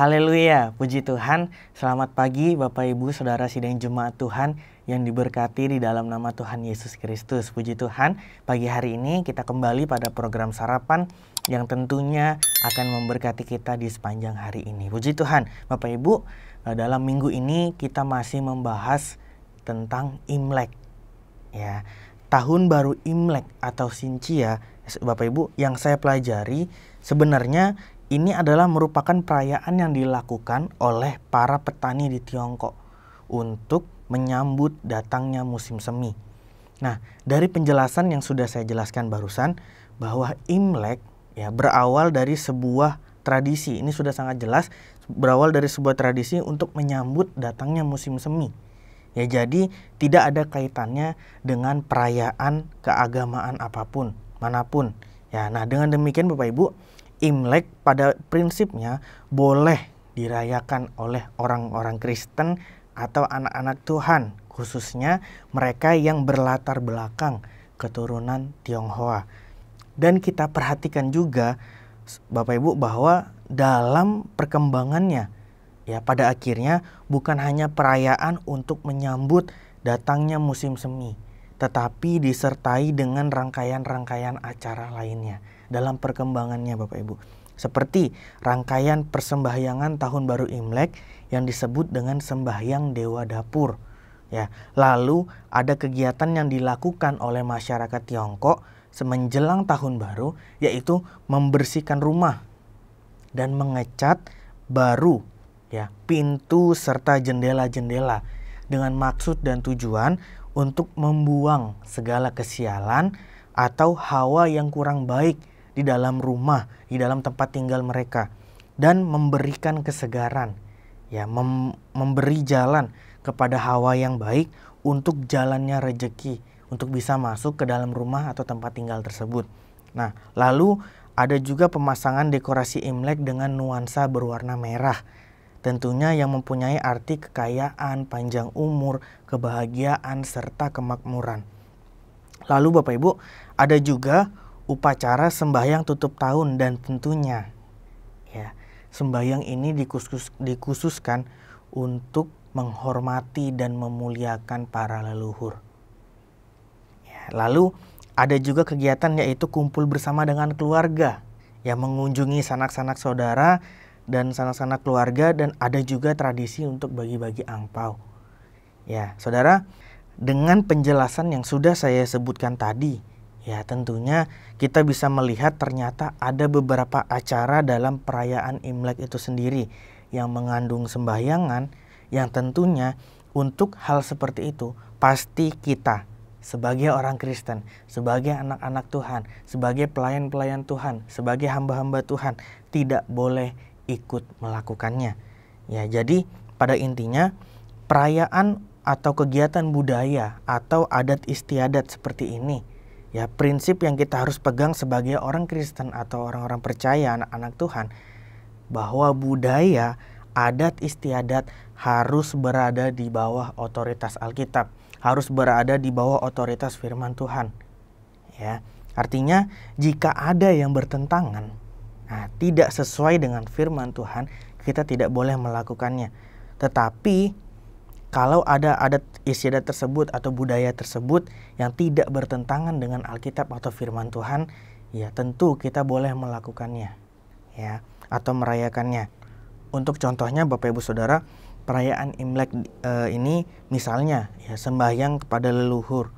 Haleluya, puji Tuhan. Selamat pagi Bapak Ibu Saudara sidang jemaat Tuhan yang diberkati di dalam nama Tuhan Yesus Kristus. Puji Tuhan, pagi hari ini kita kembali pada program sarapan yang tentunya akan memberkati kita di sepanjang hari ini. Puji Tuhan, Bapak Ibu, dalam minggu ini kita masih membahas tentang Imlek. Ya, tahun baru Imlek atau Sinchia, Bapak Ibu, yang saya pelajari sebenarnya ini adalah merupakan perayaan yang dilakukan oleh para petani di Tiongkok untuk menyambut datangnya musim semi. Nah, dari penjelasan yang sudah saya jelaskan barusan bahwa Imlek ya berawal dari sebuah tradisi. Ini sudah sangat jelas berawal dari sebuah tradisi untuk menyambut datangnya musim semi. Ya, jadi tidak ada kaitannya dengan perayaan keagamaan apapun, manapun. Ya, nah dengan demikian Bapak Ibu, Imlek pada prinsipnya boleh dirayakan oleh orang-orang Kristen atau anak-anak Tuhan, khususnya mereka yang berlatar belakang keturunan Tionghoa. Dan kita perhatikan juga Bapak Ibu bahwa dalam perkembangannya ya pada akhirnya bukan hanya perayaan untuk menyambut datangnya musim semi, tetapi disertai dengan rangkaian-rangkaian acara lainnya dalam perkembangannya Bapak Ibu. Seperti rangkaian persembahyangan tahun baru Imlek yang disebut dengan sembahyang Dewa Dapur. Ya, lalu ada kegiatan yang dilakukan oleh masyarakat Tiongkok semenjelang tahun baru, yaitu membersihkan rumah dan mengecat baru ya pintu serta jendela-jendela dengan maksud dan tujuan untuk membuang segala kesialan atau hawa yang kurang baik di dalam rumah, di dalam tempat tinggal mereka, dan memberikan kesegaran, ya, memberi jalan kepada hawa yang baik untuk jalannya rejeki, untuk bisa masuk ke dalam rumah atau tempat tinggal tersebut. Nah, lalu ada juga pemasangan dekorasi Imlek dengan nuansa berwarna merah, tentunya yang mempunyai arti kekayaan, panjang umur, kebahagiaan, serta kemakmuran. Lalu Bapak Ibu, ada juga upacara sembahyang tutup tahun dan tentunya ya, sembahyang ini dikhususkan untuk menghormati dan memuliakan para leluhur. Ya, lalu ada juga kegiatan yaitu kumpul bersama dengan keluarga, yang mengunjungi sanak-sanak saudara dan sanak-sanak keluarga, dan ada juga tradisi untuk bagi-bagi angpau. Ya, saudara, dengan penjelasan yang sudah saya sebutkan tadi, ya tentunya kita bisa melihat ternyata ada beberapa acara dalam perayaan Imlek itu sendiri yang mengandung sembahyangan, yang tentunya untuk hal seperti itu pasti kita sebagai orang Kristen, sebagai anak-anak Tuhan, sebagai pelayan-pelayan Tuhan, sebagai hamba-hamba Tuhan tidak boleh ikut melakukannya. Ya, jadi pada intinya perayaan atau kegiatan budaya atau adat istiadat seperti ini, ya prinsip yang kita harus pegang sebagai orang Kristen atau orang-orang percaya, anak-anak Tuhan, bahwa budaya, adat istiadat harus berada di bawah otoritas Alkitab, harus berada di bawah otoritas firman Tuhan. Ya, artinya jika ada yang bertentangan, tidak sesuai dengan firman Tuhan, kita tidak boleh melakukannya. Tetapi kalau ada adat istiadat tersebut atau budaya tersebut yang tidak bertentangan dengan Alkitab atau firman Tuhan, ya tentu kita boleh melakukannya, ya, atau merayakannya. Untuk contohnya Bapak Ibu Saudara, perayaan Imlek ini misalnya ya sembahyang kepada leluhur.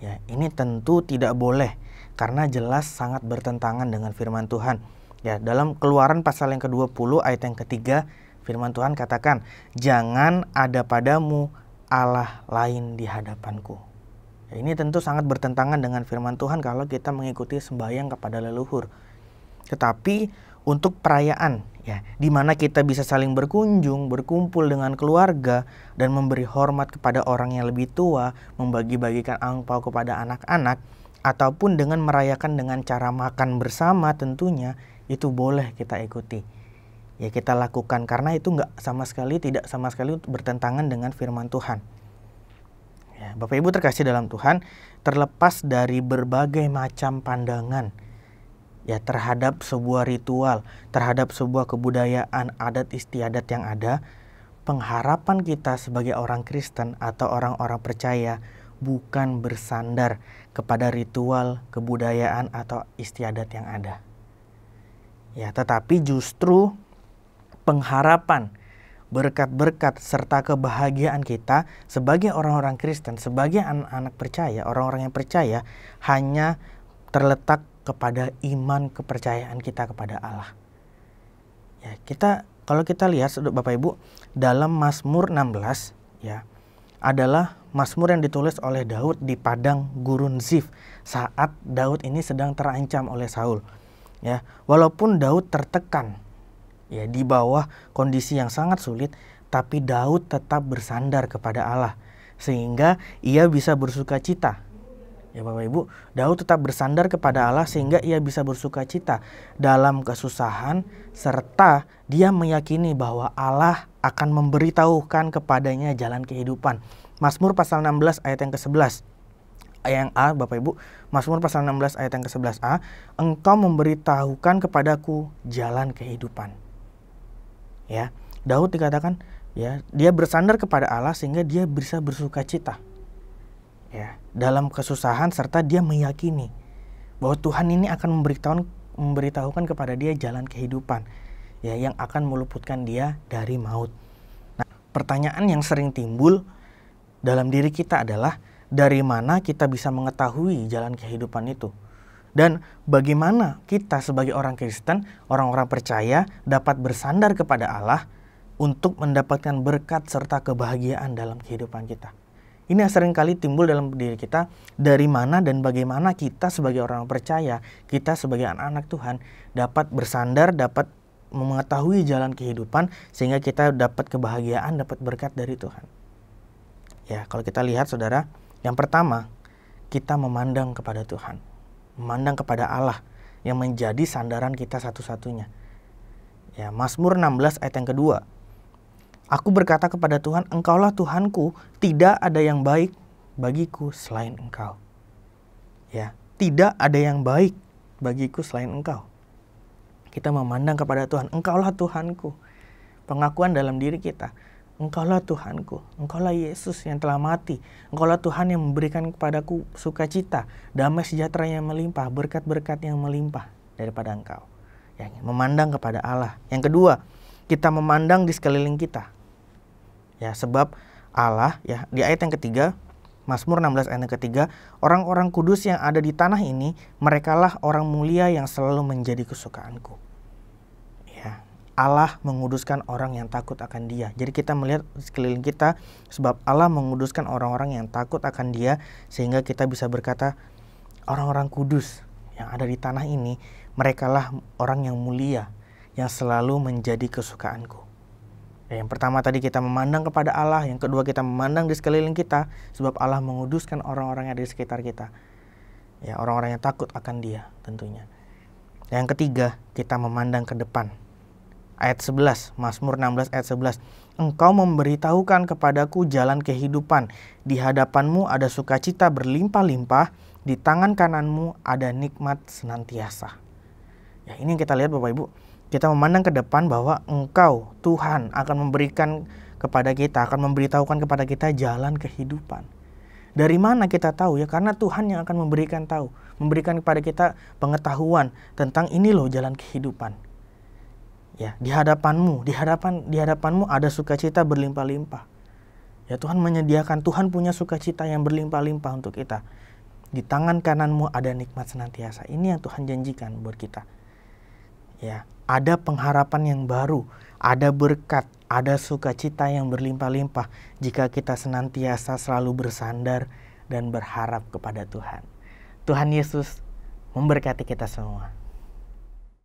Ya, ini tentu tidak boleh karena jelas sangat bertentangan dengan firman Tuhan. Ya, dalam Keluaran pasal yang ke-20 ayat yang ketiga, firman Tuhan katakan, "Jangan ada padamu Allah lain di hadapanku." Ya, ini tentu sangat bertentangan dengan firman Tuhan kalau kita mengikuti sembahyang kepada leluhur. Tetapi untuk perayaan ya, di mana kita bisa saling berkunjung, berkumpul dengan keluarga dan memberi hormat kepada orang yang lebih tua, membagi-bagikan angpau kepada anak-anak, ataupun dengan merayakan dengan cara makan bersama, tentunya itu boleh kita ikuti. Ya, kita lakukan karena itu tidak sama sekali bertentangan dengan firman Tuhan. Ya, Bapak Ibu terkasih dalam Tuhan, terlepas dari berbagai macam pandangan ya terhadap sebuah ritual, terhadap sebuah kebudayaan adat istiadat yang ada, pengharapan kita sebagai orang Kristen atau orang-orang percaya bukan bersandar kepada ritual, kebudayaan atau istiadat yang ada. Ya, tetapi justru pengharapan, berkat-berkat serta kebahagiaan kita sebagai orang-orang Kristen, sebagai anak-anak percaya, orang-orang yang percaya hanya terletak kepada iman kepercayaan kita kepada Allah. Ya, kalau kita lihat Bapak Ibu dalam Mazmur 16 ya, adalah Mazmur yang ditulis oleh Daud di padang gurun Zif saat Daud ini sedang terancam oleh Saul. Ya, walaupun Daud tertekan ya di bawah kondisi yang sangat sulit, tapi Daud tetap bersandar kepada Allah sehingga ia bisa bersuka cita. Ya Bapak Ibu, Daud tetap bersandar kepada Allah sehingga ia bisa bersuka cita dalam kesusahan, serta dia meyakini bahwa Allah akan memberitahukan kepadanya jalan kehidupan. Mazmur pasal 16 ayat yang ke-11. Ayat yang A, Bapak Ibu, Mazmur pasal 16 ayat yang ke-11a, engkau memberitahukan kepadaku jalan kehidupan. Ya, Daud dikatakan ya, dia bersandar kepada Allah sehingga dia bisa bersuka cita. Ya, dalam kesusahan serta dia meyakini bahwa Tuhan ini akan memberitahukan kepada dia jalan kehidupan ya, yang akan meluputkan dia dari maut. Nah, pertanyaan yang sering timbul dalam diri kita adalah dari mana kita bisa mengetahui jalan kehidupan itu? Dan bagaimana kita sebagai orang Kristen, orang-orang percaya dapat bersandar kepada Allah untuk mendapatkan berkat serta kebahagiaan dalam kehidupan kita? Ini yang sering kali timbul dalam diri kita, dari mana dan bagaimana kita sebagai orang percaya, kita sebagai anak-anak Tuhan dapat bersandar, dapat mengetahui jalan kehidupan sehingga kita dapat kebahagiaan, dapat berkat dari Tuhan. Ya, kalau kita lihat saudara, yang pertama, kita memandang kepada Tuhan, memandang kepada Allah yang menjadi sandaran kita satu-satunya. Ya, Mazmur 16 ayat yang kedua. Aku berkata kepada Tuhan, Engkaulah Tuhanku, tidak ada yang baik bagiku selain Engkau. Ya, tidak ada yang baik bagiku selain Engkau. Kita memandang kepada Tuhan, Engkaulah Tuhanku. Pengakuan dalam diri kita, Engkaulah Tuhanku, Engkaulah Yesus yang telah mati, Engkaulah Tuhan yang memberikan kepadaku sukacita, damai sejahtera yang melimpah, berkat-berkat yang melimpah daripada Engkau. Ya, memandang kepada Allah. Yang kedua, kita memandang di sekeliling kita. Ya, sebab Allah ya, di ayat yang ketiga, Mazmur 16 ayat yang ketiga, orang-orang kudus yang ada di tanah ini, merekalah orang mulia yang selalu menjadi kesukaanku. Ya, Allah menguduskan orang yang takut akan Dia. Jadi kita melihat di sekeliling kita, sebab Allah menguduskan orang-orang yang takut akan Dia, sehingga kita bisa berkata, orang-orang kudus yang ada di tanah ini, merekalah orang yang mulia yang selalu menjadi kesukaanku. Ya, yang pertama tadi kita memandang kepada Allah, yang kedua kita memandang di sekeliling kita, sebab Allah menguduskan orang-orang yang ada di sekitar kita. Ya, orang-orang yang takut akan Dia tentunya. Yang ketiga, kita memandang ke depan. Ayat 11, Mazmur 16 ayat 11. Engkau memberitahukan kepadaku jalan kehidupan, di hadapanmu ada sukacita berlimpah-limpah, di tangan kananmu ada nikmat senantiasa. Ya, ini yang kita lihat Bapak Ibu. Kita memandang ke depan bahwa Engkau, Tuhan, akan memberikan kepada kita, akan memberitahukan kepada kita jalan kehidupan. Dari mana kita tahu? Ya, karena Tuhan yang akan memberikan kepada kita pengetahuan tentang ini loh jalan kehidupan. Ya, di hadapanmu ada sukacita berlimpah-limpah. Ya, Tuhan menyediakan, Tuhan punya sukacita yang berlimpah-limpah untuk kita. Di tangan kananmu ada nikmat senantiasa. Ini yang Tuhan janjikan buat kita. Ya, ada pengharapan yang baru, ada berkat, ada sukacita yang berlimpah-limpah jika kita senantiasa selalu bersandar dan berharap kepada Tuhan. Tuhan Yesus memberkati kita semua.